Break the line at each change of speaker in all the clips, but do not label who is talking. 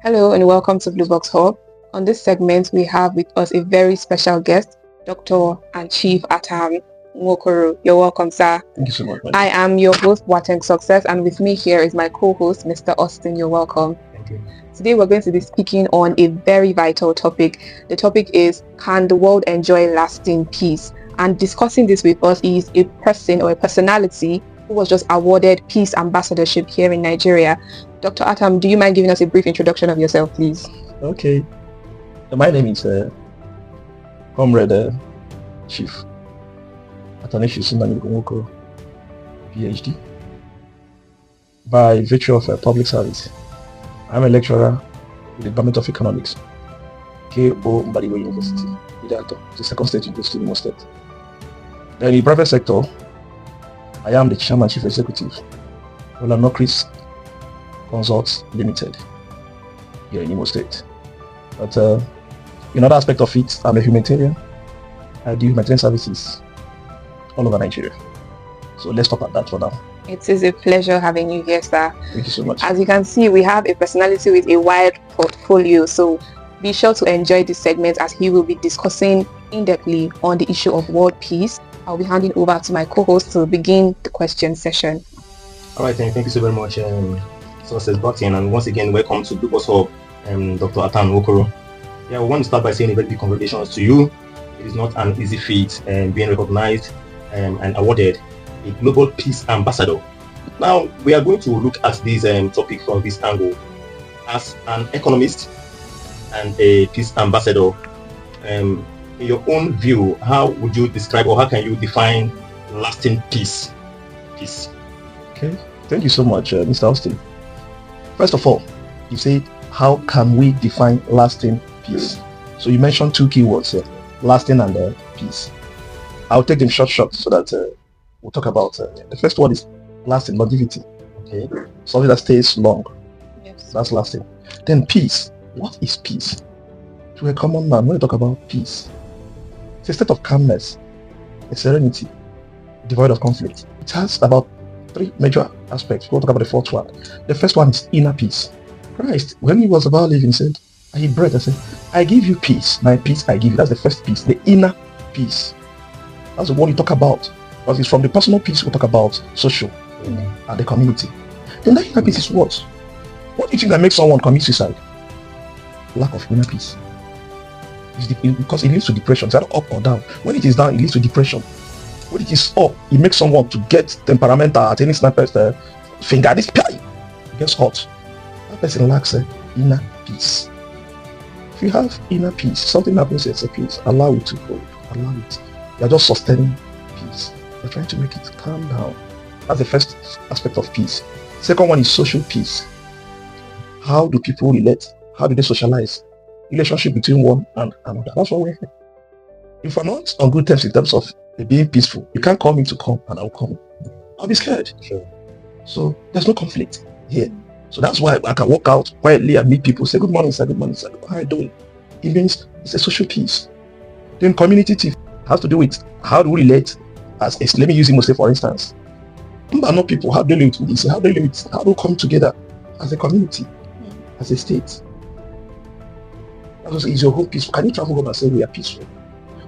Hello and welcome to Blue Box Hub. On this segment, we have with us a very special guest, Dr. and Chief Atan Nwokoro. You're welcome, sir.
Thank you so much.
I am your host, Wateng Success, and with me here is my co-host, Mr. Austin. You're welcome.
Thank you.
Today, we're going to be speaking on a very vital topic. The topic is, can the world enjoy lasting peace? And discussing this with us is a person or a personality who was just awarded Peace Ambassadorship here in Nigeria. Dr. Atam, do you mind giving us a brief introduction of yourself, please?
Okay. My name is Comrade Chief Atan Nwokoro, PhD. By virtue of public service, I'm a lecturer in the Department of Economics, K.O. Mbadiwe University, Idato, the second state university in Imo State. Then in the private sector, I am the Chairman and Chief Executive of Chris Consults Limited here in Imo State. But in other aspect of it, I'm a humanitarian. I do humanitarian services all over Nigeria. So let's stop at that for now.
It is a pleasure having you here, sir.
Thank you so much.
As you can see, we have a personality with a wide portfolio. So be sure to enjoy this segment as he will be discussing in-depthly on the issue of world peace. I'll be handing over to my co-host to begin the question session.
All right, thank you so very much, Success Button, and once again, welcome to Discourse Hub, Dr. Atan Nwokoro. Yeah, we want to start by saying a very big congratulations to you. It is not an easy feat being recognized and awarded a Global Peace Ambassador. Now, we are going to look at this topic from this angle. As an economist and a peace ambassador, in your own view, how would you describe or how can you define lasting peace?
Okay, thank you so much, Mr. Austin. First of all, you say, how can we define lasting peace? So you mentioned two keywords here, lasting and peace. I'll take them short so that we'll talk about the first one is lasting, longevity. Okay, something that stays long.
Yes.
That's lasting. Then peace. What is peace? To a common man, when you talk about peace, it's a state of calmness, a serenity, devoid of conflict. It has about three major aspects. We'll talk about the fourth one. The first one is inner peace. Christ, when he was about leaving, said, I eat bread. I said, I give you peace. My peace I give you. That's the first peace, the inner peace. That's the one you talk about. Because it's from the personal peace we talk about social and the community. Then that inner peace is what? What do you think that makes someone commit suicide? Lack of inner peace. Because it leads to depression. It's either up or down. When it is down, it leads to depression. When it is up, it makes someone to get temperamental at any sniper's finger. This pie gets hot. That person lacks inner peace. If you have inner peace, something happens, it's a peace. Allow it to hold. Allow it. You're just sustaining peace. You're trying to make it calm down. That's the first aspect of peace. Second one is social peace. How do people relate? How do they socialize? Relationship between one and another. That's what we're here. If we're not on good terms in terms of being peaceful, you can't call me to come and I'll come. I'll be scared.
Sure.
So there's no conflict here. So that's why I can walk out quietly and meet people, say good morning, sir, good morning, sir. How are you doing? It means it's a social peace. Then community peace has to do with how do we relate as let me use Imo State for instance. But not people, how do they live with this? How do they live? How do we come together as a community, as a state? Is your whole peaceful? Can you travel home and say we are peaceful?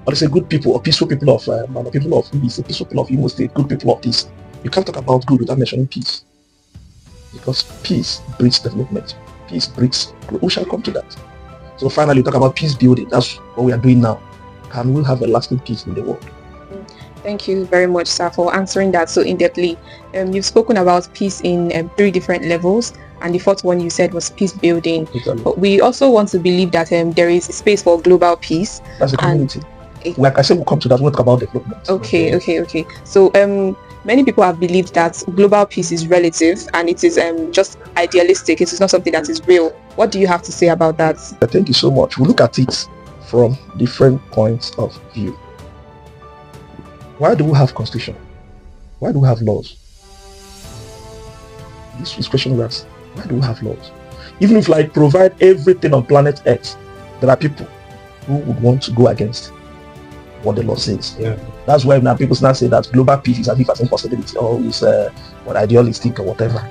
Or say good people or peaceful people of people of peaceful people of Imo State, good people of this. You can't talk about good without mentioning peace. Because peace breeds development. Peace breeds growth. We shall come to that. So finally talk about peace building. That's what we are doing now. Can we have a lasting peace in the world?
Thank you very much, sir, for answering that so in-depthly. You've spoken about peace in three different levels, and the fourth one you said was peace building.
Exactly.
But we also want to believe that there is space for global peace.
That's the community. Like I said, we'll come to that. We'll talk about development.
Okay. So many people have believed that global peace is relative and it is just idealistic. It is not something that is real. What do you have to say about that?
Thank you so much. We look at it from different points of view. Why do we have constitution? Why do we have laws? This is question we ask. Why do we have laws? Even if provide everything on planet Earth, there are people who would want to go against what the law says.
Yeah.
That's why now people now say that global peace is as if as impossibility or is idealistic or whatever.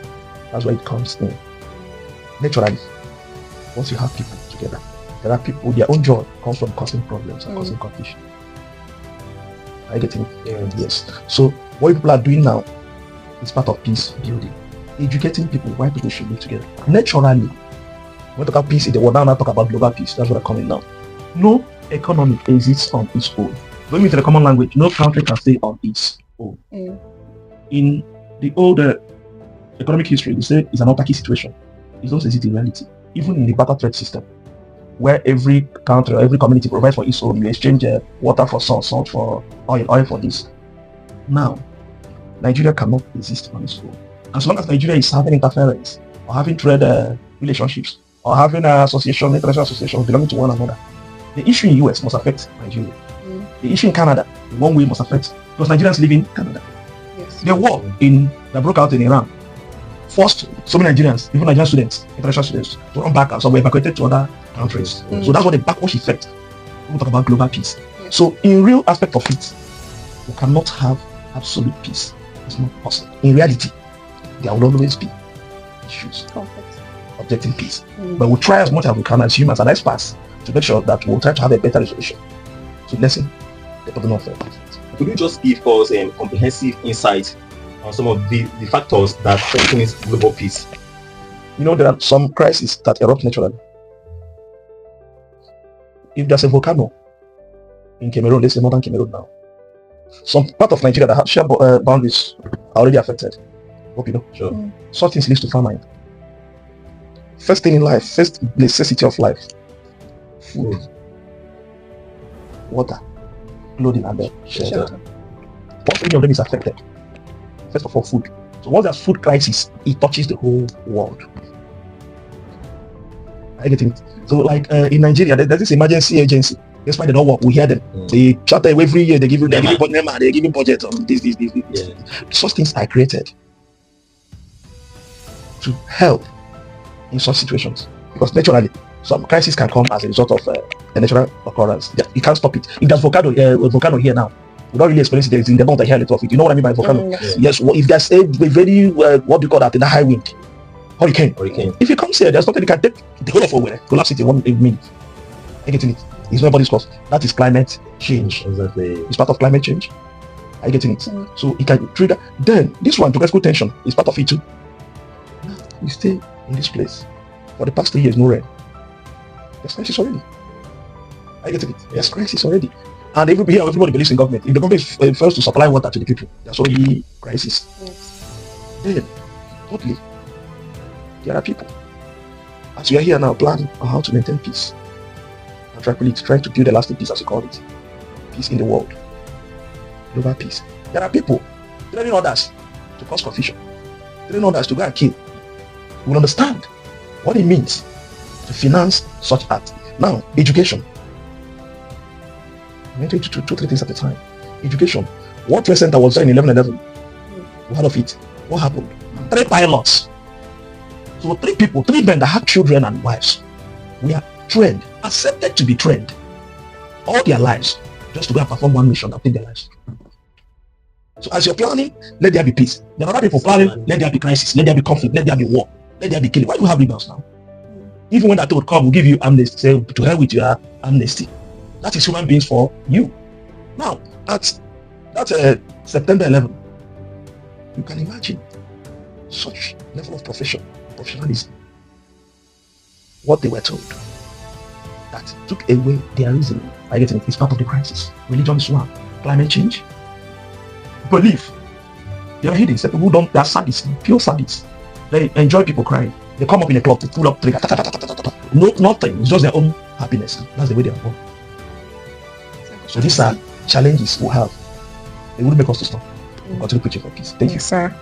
That's why it comes in naturally. once you have people together, there are people, their own joy comes from causing problems and causing confusion. Are you getting it? Yes. So what people are doing now is part of peace building. Educating people why people should live together. Naturally, when we talk about peace in the world, now talk about global peace. That's what I'm coming now. No economy exists on its own. Going into the common language, no country can stay on its own. In the older economic history, they say it's an autarky situation. It's not exist in reality. Even in the barter trade system, where every country or every community provides for its own, you exchange water for salt, salt for oil for this. Now, Nigeria cannot exist on its own. As long as Nigeria is having interference, or having trade relationships, or having an association, international association belonging to one another, the issue in US must affect Nigeria. The issue in Canada, in one way, must affect, because Nigerians live in Canada. Yes. The war that broke out in Iran forced so many Nigerians, even Nigerian students, international students, to run back and some were evacuated to other countries. So that's what the backwash effect. We talk about global peace. So in real aspect of it, we cannot have absolute peace. It's not possible. In reality, there will always be issues objecting peace. But we'll try as much as we can as humans and experts to make sure that we'll try to have a better resolution. So listen, the problem of
could you just give us a comprehensive insight on some of the factors that threaten global peace?
You know, there are some crises that erupt naturally. If there's a volcano in Cameroon, let's say northern Cameroon now, some part of Nigeria that have shared boundaries are already affected. Hope you know.
Sure.
Such things leads to famine. First thing in life, first necessity of life, food, water, clothing, and shelter. Once any of them is affected, first of all, food. So once there's food crisis, it touches the whole world. I get it. So like in Nigeria, there's this emergency agency. That's why they don't work. We hear them. They charter every year. They give you budget on this. Yeah. Such things are created to help in such situations, because naturally some crisis can come as a result of a natural occurrence. You can't stop it. If there's volcano here now, we don't really experience it in the month I hear a little of it. You know what I mean by volcano? Yes. Well, if there's a very what do you call that? In a high wind, hurricane. If it comes here, there's nothing you can take the whole of Owerri, collapse it in 1 minute. I get it. It's nobody's cause. That is climate change.
Exactly.
It's part of climate change. Are you getting it? So it can trigger. Then this one, geographical tension, is part of it too. We stay in this place for the past 3 years, no rain. There's crisis already. Are you getting it? There's crisis already. And everybody believes in government. If the government fails to supply water to the people, there's already crisis. Then, thirdly, there are people. As we are here now, planning on how to maintain peace. And trying to build a lasting peace, as we call it. Peace in the world. Global peace. There are people training others to cause confusion. Training others to go and kill. We will understand what it means to finance such acts. Now, education. I'm going to do 2-3 things at a time. Education. World Trade Center was there in 11/11. We heard of it. What happened? 3 pilots. So 3 people, 3 men that had children and wives, we are trained, accepted to be trained all their lives just to go and perform one mission and take their lives. So as you're planning, let there be peace. There are other people planning, let there be crisis, let there be conflict, let there be war, let there be killing. Why do you have rebels now? Even when that would come, we'll give you amnesty, say, to hell with your amnesty. That is human beings for you. Now, that's September 11. You can imagine such level of professionalism. What they were told that took away their reason. I get it. It's part of the crisis. Religion is one. Climate change. Belief. They are hidden. Some people don't. They are sadists, pure sadists. They enjoy people crying. They come up in a club to pull up trigger. No, nothing. It's just their own happiness. That's the way they are born. So these are challenges we have. They wouldn't make us to stop. We'll continue preaching for peace. Thank you,
sir.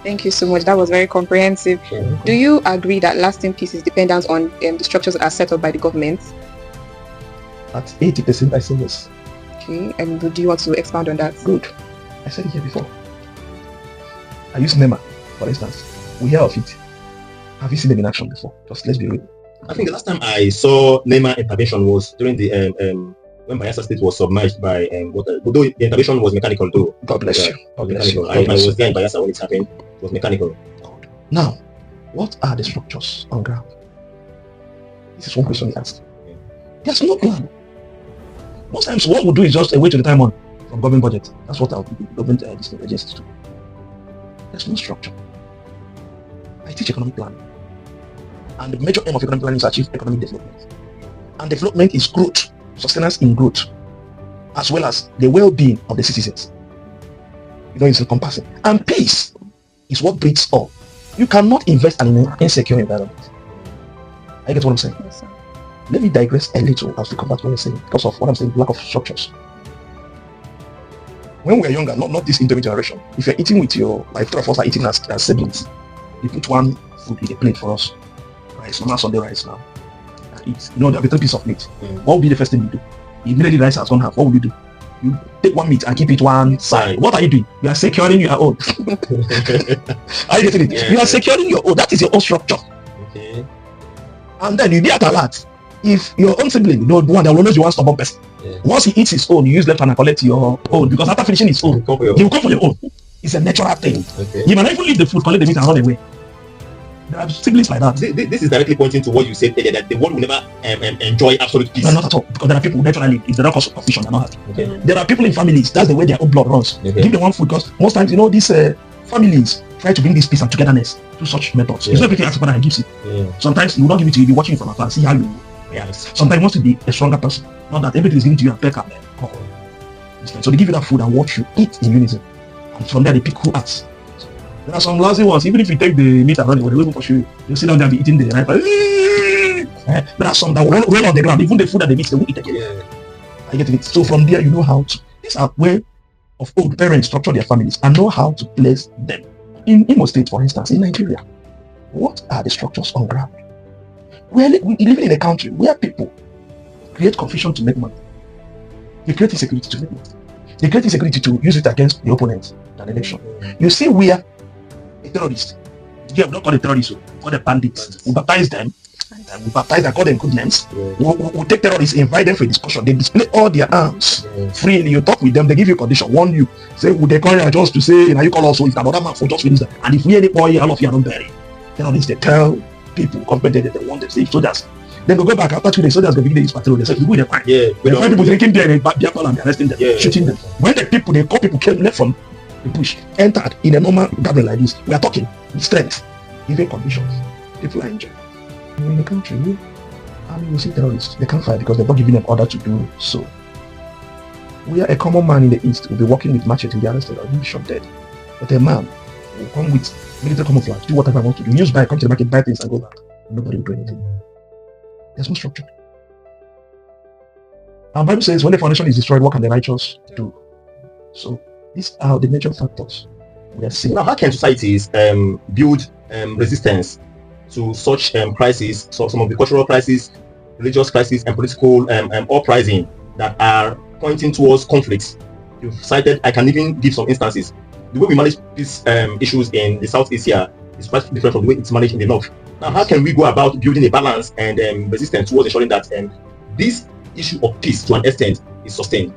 Thank you so much. That was very comprehensive. Do you agree that lasting peace is dependent on the structures that are set up by the government?
At 80%, I say yes.
Okay, and do you want to expound on that?
Good. I said it here before. I use NEMA, for instance. We hear of it. Have you seen them in action before? Just let's be real.
I think the last time I saw NEMA intervention was during the when Bayelsa State was submerged by water. Although the intervention was mechanical, though.
God bless you. God bless you.
I was there in Bayelsa when it happened. It was mechanical.
Now, what are the structures on ground? This is one question he asked. There's no plan. Most times, what we do is just a way to the time on from government budget. That's what our government agencies do. There's no structure. I teach economic planning, and the major aim of economic planning is to achieve economic development. And development is growth, sustenance in growth, as well as the well-being of the citizens. It's encompassing. And peace is what breeds all. You cannot invest in an insecure environment. I get what I'm saying?
Yes, sir.
Let me digress a little as we come back to what I'm saying, because of what I'm saying, lack of structures. When we are younger, not this intermediate generation, if you're eating with like 3 of us are eating as siblings, you put one food in a plate for us, rice, normal Sunday rice now, and eat. There'll be 3 pieces of meat. What will be the first thing you do? Immediately the rice has gone half. What will you do? You take one meat and keep it one side. What are you doing? You are securing your own. Are you getting it?
Yeah.
You are securing your own. That is your own structure.
Okay.
And then you be at alert. If your own sibling, there will always be one stubborn person.
Yeah.
Once he eats his own, you use left hand and collect your own, because after finishing his own, he will come for your own. It's a natural thing.
Okay.
You might not even leave the food, collect the meat and run away. There are siblings like that.
This is directly pointing to what you said earlier, that the world will never enjoy absolute peace.
No, not at all. Because there are people naturally, if they don't cause confusion, they're not happy.
Okay.
There are people in families, that's the way their own blood runs.
Okay.
Give them one food, because most times, these families try to bring this peace and togetherness through such methods.
Yeah.
It's not everything as and gives it.
Yeah.
Sometimes he will not give it to you, you'll be watching it from afar, see how you react. Sometimes he wants to be a stronger person. Not that everything is given to you and peck and so they give you that food and watch you eat in unison. And from there they pick who acts. There are some lousy ones, even if you take the meat and run away, they will push you. You'll sit down there and be eating the knife. There are some that will roll on the ground, even the food that they eat, they won't eat again.
Yeah.
I get it. So from there, you know how to. These are way of old parents structure their families and know how to place them. In Imo State, for instance, in Nigeria, what are the structures on ground? We live in a country where people create confusion to make money. They create insecurity to make money. They create insecurity to use it against the opponents in an election. You see, we are a terrorist. Yeah, we don't call it terrorists, we call them bandits. We baptize them. And we baptize and call them good names.
Yeah.
We take terrorists, invite them for a discussion. They display all their arms freely. You talk with them, they give you a condition, warn you. Say, would they call you just to say, you call us, so if another man will just finish them. And if we any boy, all of you are not buried. Terrorists, they tell people, competent, they want them, say, soldiers. Then we go back after 2 days, soldiers go begin this patrol. They say, people, they're fine.
Yeah.
They find people drinking beer in a beer parlor and they're arresting them,
Yeah.
shooting them. When the people, they call people came left from the bush, entered in a normal gathering like this, we are talking with strength, given conditions. People are enjoying. In the country, you see terrorists, they can't fight because they're not giving them order to do so. We are a common man in the East, will be working with machete to be arrested or be shot dead. But a man will come with military camouflage, do whatever I want to do. Use buy, come to the market, buy things and go back. Nobody will do anything. There's no structure. And Bible says, when the foundation is destroyed, what can the righteous do? So these are the major factors we are seeing.
Now, how can societies build resistance to such crises, so some of the cultural crises, religious crises, and political uprising that are pointing towards conflicts? You've cited, I can even give some instances. The way we manage these issues in the South Asia is quite different from the way it's managed in the North. Now, how can we go about building a balance and resistance towards ensuring that this issue of peace, to an extent, is sustained?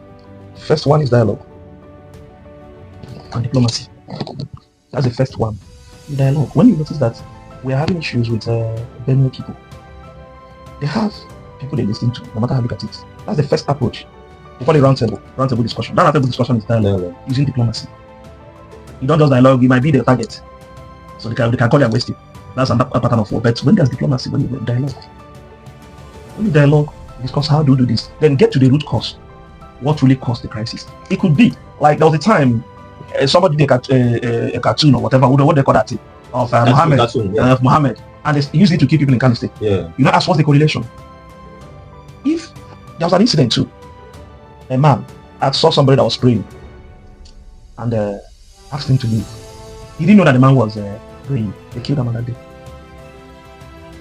First one is dialogue and diplomacy. That's the first one. Dialogue. When you notice that we are having issues with Benue people, they have people they listen to, no matter how you look at it. That's the first approach. We call it roundtable discussion. That roundtable discussion is dialogue, using diplomacy. You don't just dialogue, you might be the target. So they can call you and waste it. That's another pattern of war. But when there's diplomacy, when you dialogue, discuss how do you do this, then get to the root cause. What really caused the crisis? It could be like there was a time somebody did a cartoon or whatever, what they call that thing, of Muhammad, and they used it to kill people in Kano State.
Yeah.
You know, ask what's the correlation? If there was an incident too, a man had saw somebody that was praying and asked him to leave. He didn't know that the man was praying. They killed him on that day.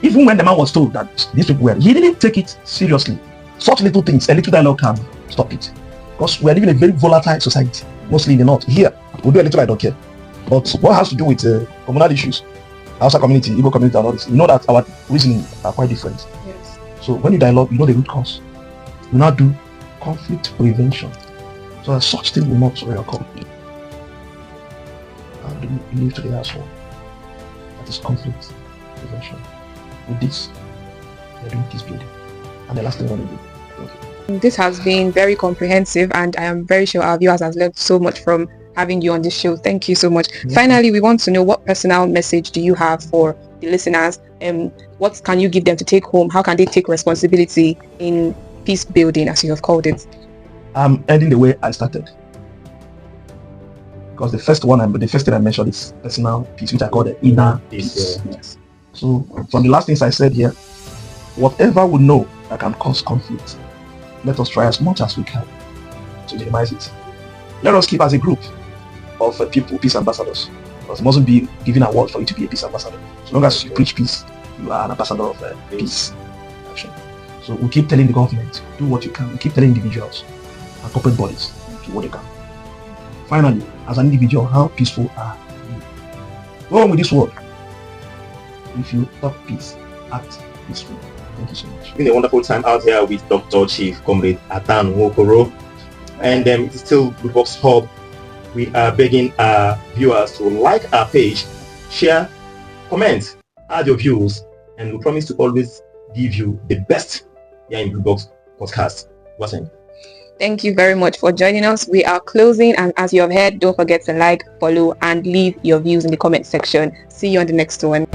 Even when the man was told that these people were, he didn't take it seriously. Such little things, a little dialogue can stop it. Because we are living in a very volatile society, mostly in the north. Here, we do a little, I don't care. But what has to do with communal issues, Hausa community, Igbo community, and all this, you know that our reasoning are quite different.
Yes.
So when you dialogue, you know the root cause. You now do conflict prevention. So that such thing will not occur. And you leave to the last one. That is conflict prevention. With this, They're doing peace building. And the last thing I want to do.
This has been very comprehensive, and I am very sure our viewers have learned so much from having you on this show. Thank you so much.
Yeah.
Finally, we want to know, what personal message do you have for the listeners? What can you give them to take home? How can they take responsibility in peace building, as you have called it?
I'm ending the way I started. Because the first thing I mentioned is personal peace, which I call the inner peace. Yes. So from the last things I said here, whatever we know that can cause conflict, let us try as much as we can to minimize it. Let us keep as a group of people, peace ambassadors. Because it mustn't be given a word for you to be a peace ambassador. As long as you preach peace, you are an ambassador of peace action. So we keep telling the government, do what you can. We keep telling individuals and corporate bodies, do what they can. Finally, as an individual, how peaceful are you? Go on with this word. If you talk peace, act peaceful. Thank you so much.
It's been a wonderful time out here with Dr. Chief Comrade Atan Nwokoro. And it's still Blue Box Hub. We are begging our viewers to like our page, share, comment, add your views, and we promise to always give you the best here in Blue Box Podcast. What's in?
Thank you very much for joining us. We are closing, and as you have heard, don't forget to like, follow, and leave your views in the comment section. See you on the next one.